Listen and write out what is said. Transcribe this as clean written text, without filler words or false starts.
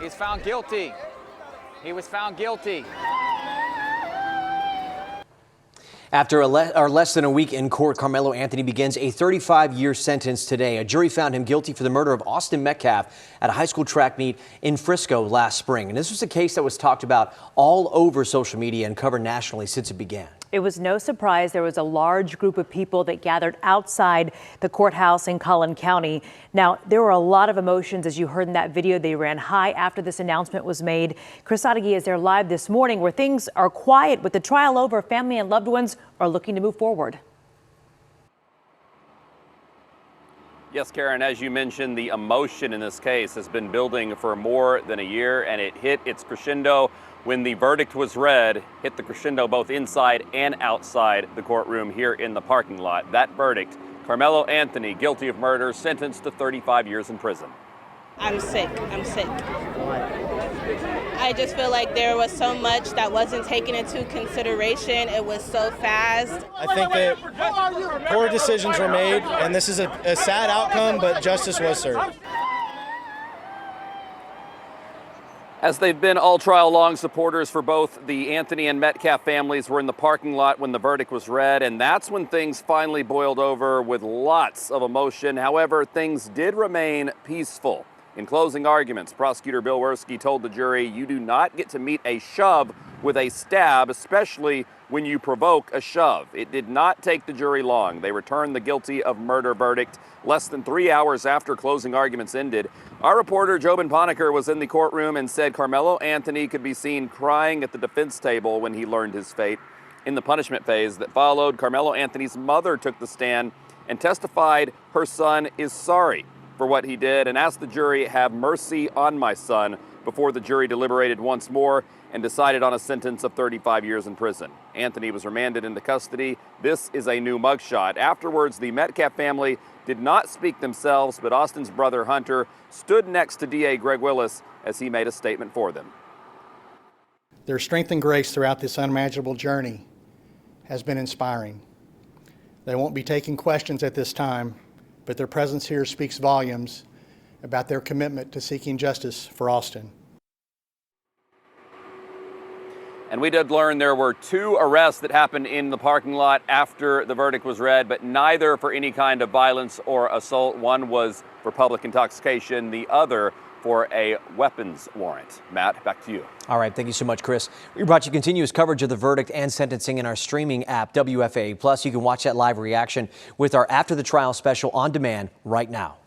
He's found guilty. He was found guilty. After less than a week in court, Karmelo Anthony begins a 35-year sentence today. A jury found him guilty for the murder of Austin Metcalf at a high school track meet in Frisco last spring. And this was a case that was talked about all over social media and covered nationally since it began. It was no surprise there was a large group of people that gathered outside the courthouse in Collin County. Now, there were a lot of emotions, as you heard in that video. They ran high after this announcement was made. Chris Adegi is there live this morning where things are quiet. With the trial over, family and loved ones are looking to move forward. Yes, Karen, as you mentioned, the emotion in this case has been building for more than a year, and it hit its crescendo when the verdict was read, hit the crescendo both inside and outside the courtroom here in the parking lot. That verdict, Karmelo Anthony, guilty of murder, sentenced to 35 years in prison. I'm sick. I'm sick. I just feel like there was so much that wasn't taken into consideration. It was so fast. I think that poor decisions were made, and this is a sad outcome, but justice was served. As they've been all trial long, supporters for both the Anthony and Metcalf families were in the parking lot when the verdict was read, and that's when things finally boiled over with lots of emotion. However, things did remain peaceful. In closing arguments, prosecutor Bill Werski told the jury, you do not get to meet a shove with a stab, especially when you provoke a shove. It did not take the jury long. They returned the guilty of murder verdict less than 3 hours after closing arguments ended. Our reporter, Jobin Ponecker, was in the courtroom and said Karmelo Anthony could be seen crying at the defense table when he learned his fate. In the punishment phase that followed, Karmelo Anthony's mother took the stand and testified her son is sorry for what he did and asked the jury, have mercy on my son, before the jury deliberated once more and decided on a sentence of 35 years in prison. Anthony was remanded into custody. This is a new mugshot. Afterwards, the Metcalf family did not speak themselves, but Austin's brother Hunter stood next to DA Greg Willis as he made a statement for them. Their strength and grace throughout this unimaginable journey has been inspiring. They won't be taking questions at this time, but their presence here speaks volumes about their commitment to seeking justice for Austin. And we did learn there were 2 arrests that happened in the parking lot after the verdict was read, but neither for any kind of violence or assault. One was for public intoxication, the other for a weapons warrant. Matt, back to you. All right, thank you so much, Chris. We brought you continuous coverage of the verdict and sentencing in our streaming app, WFAA Plus. You can watch that live reaction with our After the Trial special on demand right now.